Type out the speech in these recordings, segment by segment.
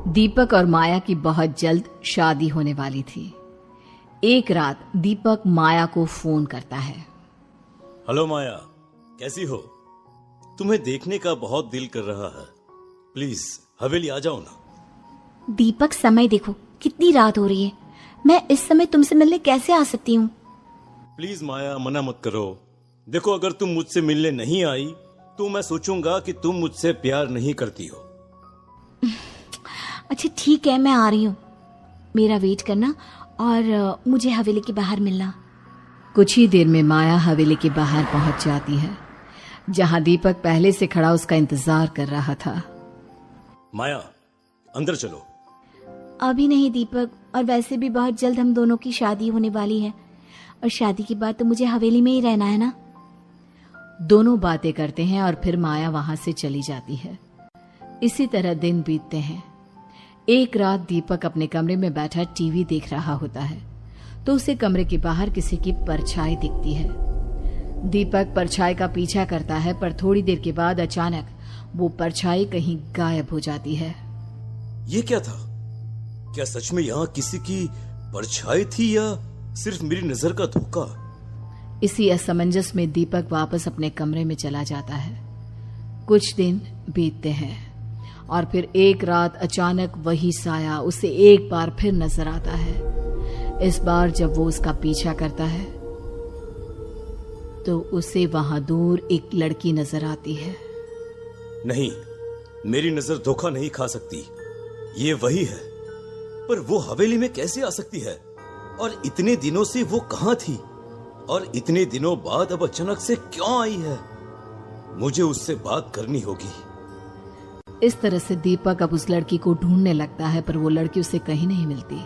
दीपक और माया की बहुत जल्द शादी होने वाली थी। एक रात दीपक माया को फोन करता है। हेलो माया, कैसी हो? तुम्हें देखने का बहुत दिल कर रहा है, प्लीज हवेली आ जाओ ना। दीपक, समय देखो, कितनी रात हो रही है। मैं इस समय तुमसे मिलने कैसे आ सकती हूँ? प्लीज माया, मना मत करो। देखो, अगर तुम मुझसे मिलने नहीं आई तो मैं सोचूंगा कि तुम मुझसे प्यार नहीं करती हो। अच्छा ठीक है, मैं आ रही हूँ। मेरा वेट करना और मुझे हवेली के बाहर मिलना। कुछ ही देर में माया हवेली के बाहर पहुंच जाती है, जहां दीपक पहले से खड़ा उसका इंतजार कर रहा था। माया, अंदर चलो। अभी नहीं दीपक, और वैसे भी बहुत जल्द हम दोनों की शादी होने वाली है, और शादी के बाद तो मुझे हवेली में ही रहना है ना। दोनों बातें करते हैं और फिर माया वहां से चली जाती है। इसी तरह दिन बीतते हैं। एक रात दीपक अपने कमरे में बैठा टीवी देख रहा होता है तो उसे कमरे के बाहर किसी की परछाई दिखती है। दीपक परछाई का पीछा करता है, पर थोड़ी देर के बाद अचानक वो परछाई कहीं गायब हो जाती है। ये क्या था? क्या सच में यहाँ किसी की परछाई थी या सिर्फ मेरी नजर का धोखा? इसी असमंजस में दीपक वापस अपने कमरे में चला जाता है। कुछ दिन बीतते हैं और फिर एक रात अचानक वही साया उसे एक बार फिर नजर आता है। इस बार जब वो उसका पीछा करता है तो उसे वहां दूर एक लड़की नजर आती है। नहीं, मेरी नजर धोखा नहीं खा सकती। ये वही है, पर वो हवेली में कैसे आ सकती है? और इतने दिनों से वो कहां थी? और इतने दिनों बाद अब अचानक से क्यों आई है? मुझे उससे बात करनी होगी। इस तरह से दीपक अब उस लड़की को ढूंढने लगता है, पर वो लड़की उसे कहीं नहीं मिलती।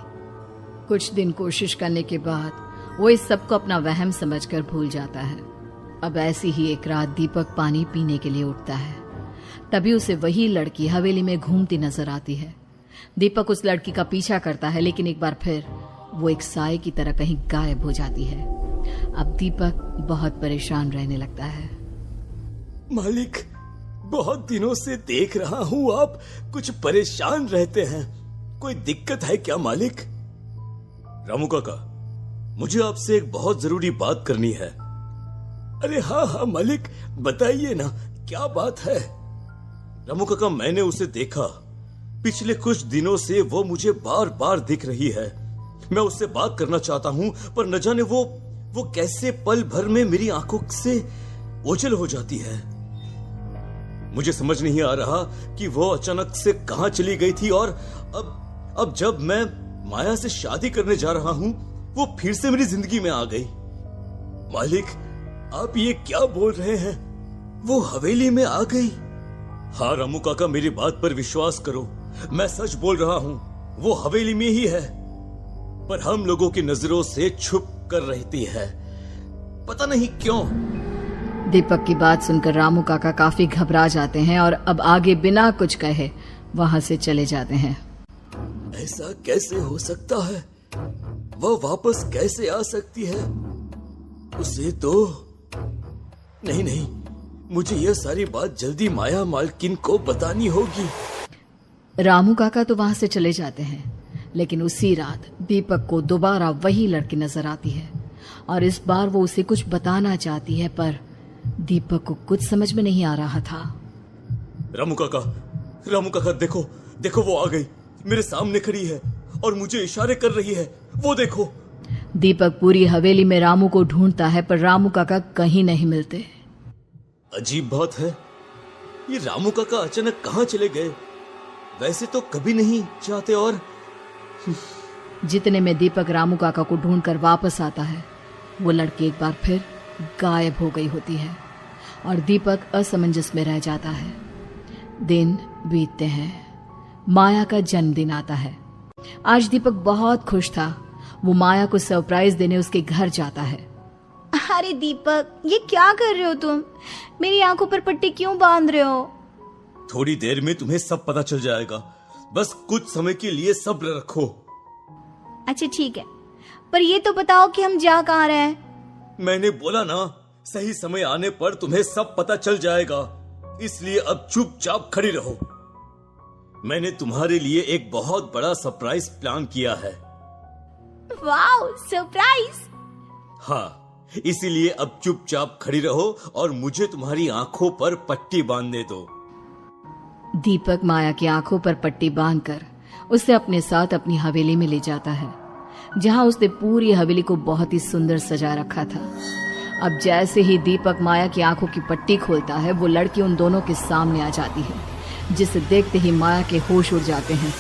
कुछ दिन कोशिश करने के बाद वो इस सब को अपना वहम समझकर भूल जाता है। अब ऐसी ही एक रात दीपक पानी पीने के लिए उठता है, तभी उसे वही लड़की हवेली में घूमती नजर आती है। दीपक उस लड़की का पीछा करता है, लेकिन एक बार फिर वो एक साए की तरह कहीं गायब हो जाती है। अब दीपक बहुत परेशान रहने लगता है। मालिक, बहुत दिनों से देख रहा हूँ आप कुछ परेशान रहते हैं। कोई दिक्कत है क्या मालिक? रामू काका, मुझे आपसे एक बहुत जरूरी बात करनी है। अरे हाँ हाँ मालिक, बताइए ना, क्या बात है? रामू काका, मैंने उसे देखा। पिछले कुछ दिनों से वो मुझे बार बार दिख रही है। मैं उससे बात करना चाहता हूँ, पर न जाने वो कैसे पल भर में मेरी आंखों से ओझल हो जाती है। मुझे समझ नहीं आ रहा कि वो अचानक से कहां चली गई थी, और अब जब मैं माया से शादी करने जा रहा हूं, वो फिर से मेरी जिंदगी में आ गई। मालिक, आप ये क्या बोल रहे हैं? वो हवेली में आ गई? हाँ रामू काका, मेरी बात पर विश्वास करो, मैं सच बोल रहा हूं। वो हवेली में ही है, पर हम लोगों की नजरों से छुप कर रहती है, पता नहीं क्यों। दीपक की बात सुनकर रामू काका काफी घबरा जाते हैं और अब आगे बिना कुछ कहे वहां से चले जाते हैं। ऐसा कैसे हो सकता है? वह वापस कैसे आ सकती है? उसे तो नहीं, मुझे यह सारी बात जल्दी माया मालकिन को बतानी होगी। रामू काका तो वहां से चले जाते हैं, लेकिन उसी रात दीपक को दोबारा वही लड़की नजर आती है और इस बार वो उसे कुछ बताना चाहती है, पर दीपक को कुछ समझ में नहीं आ रहा था। रामू काका, देखो वो आ गई, मेरे सामने खड़ी है और मुझे इशारे कर रही है। वो देखो। दीपक पूरी हवेली में रामू को ढूंढता है, पर रामू काका कहीं नहीं मिलते। अजीब बात है, ये रामू काका अचानक कहाँ चले गए? वैसे तो कभी नहीं जाते। और जितने में दीपक रामू काका को ढूंढकर वापस आता है, वो लड़की एक बार फिर गायब हो गई होती है और दीपक असमंजस में रह जाता है। दिन बीतते हैं। माया का जन्मदिन आता है। आज दीपक बहुत खुश था। वो माया को सरप्राइज देने उसके घर जाता है। अरे दीपक, ये क्या कर रहे हो तुम? मेरी आंखों पर पट्टी क्यों बांध रहे हो? थोड़ी देर में तुम्हें सब पता चल जाएगा, बस कुछ समय के लिए सब्र रखो। अच्छा ठीक है, पर ये तो बताओ कि हम जा कहाँ रहे हैं? मैंने बोला ना, सही समय आने पर तुम्हें सब पता चल जाएगा, इसलिए अब चुपचाप खड़ी रहो। मैंने तुम्हारे लिए एक बहुत बड़ा सरप्राइज प्लान किया है। Wow, surprise! हाँ, इसीलिए अब चुपचाप खड़ी रहो और मुझे तुम्हारी आंखों पर पट्टी बांधने दो। दीपक माया की आंखों पर पट्टी बांधकर उसे अपने साथ अपनी हवेली में ले जाता है, जहां उसने पूरी हवेली को बहुत ही सुंदर सजा रखा था। अब जैसे ही दीपक माया की आंखों की पट्टी खोलता है, वो लड़की उन दोनों के सामने आ जाती है, जिसे देखते ही माया के होश उड़ जाते हैं।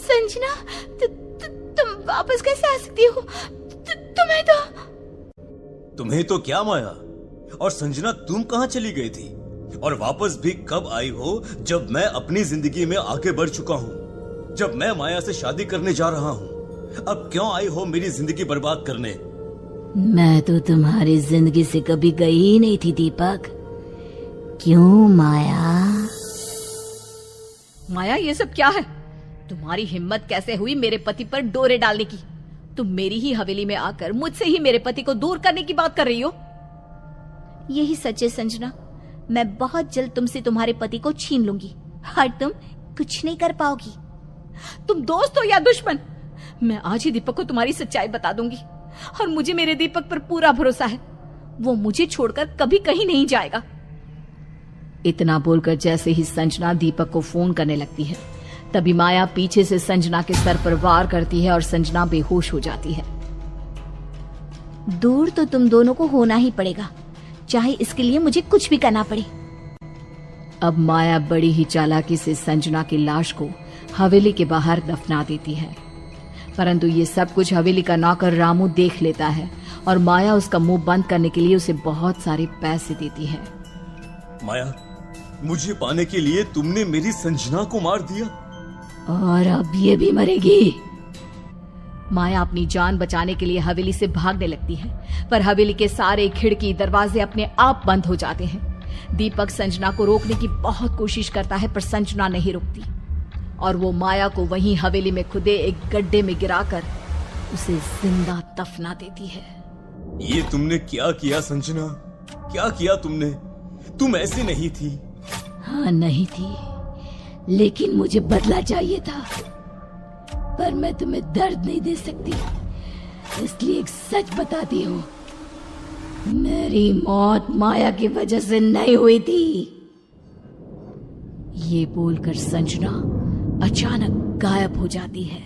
संजना, तुम वापस कैसे आ सकती हो? तुम्हें तो क्या माया, और संजना तुम कहाँ चली गई थी? और वापस भी कब आई हो, जब मैं अपनी जिंदगी में आगे बढ़ चुका हूँ, जब मैं माया से शादी करने जा रहा हूँ? अब क्यों आई हो मेरी जिंदगी बर्बाद करने? मैं तो तुम्हारी जिंदगी से कभी गई ही नहीं थी दीपक। क्यों माया? माया, ये सब क्या है? तुम्हारी हिम्मत कैसे हुई मेरे पति पर डोरे डालने की? तुम मेरी ही हवेली में आकर मुझसे ही मेरे पति को दूर करने की बात कर रही हो। यही सच है संजना, मैं बहुत जल्द तुमसे तुम्हारे पति को छीन लूंगी और तुम कुछ नहीं कर पाओगी। तुम दोस्त हो या दुश्मन? मैं आज ही दीपक को तुम्हारी सच्चाई बता दूंगी, और मुझे मेरे दीपक पर पूरा भरोसा है। वो मुझे छोड़कर कभी कहीं नहीं जाएगा। इतना बोलकर जैसे ही संजना दीपक को फोन करने लगती है, तभी माया पीछे से संजना के सर पर वार करती है और संजना बेहोश हो जाती है। दूर तो तुम दोनों को होना ही पड़ेगा, चाहे इसके लिए मुझे कुछ भी करना पड़े। अब माया बड़ी ही चालाकी से संजना की लाश को हवेली के बाहर दफना देती है, परंतु ये सब कुछ हवेली का नौकर रामू देख लेता है और माया उसका मुंह बंद करने के लिए उसे बहुत सारे पैसे देती है। माया, मुझे पाने के लिए तुमने मेरी संजना को मार दिया, और अब ये भी मरेगी। माया अपनी जान बचाने के लिए हवेली से भागने लगती है, पर हवेली के सारे खिड़की दरवाजे अपने आप बंद हो जाते हैं। दीपक संजना को रोकने की बहुत कोशिश करता है, पर संजना नहीं रुकती और वो माया को वहीं हवेली में खुदे एक गड्ढे में गिराकर उसे जिंदा दफना देती है। ये तुमने क्या किया संजना? क्या किया तुमने? तुम ऐसी नहीं थी। हाँ, नहीं थी, लेकिन मुझे बदला चाहिए था। पर मैं तुम्हें दर्द नहीं दे सकती, इसलिए एक सच बताती हूँ। मेरी मौत माया की वजह से नहीं हुई थी। ये बोलकर संजना अचानक गायब हो जाती है।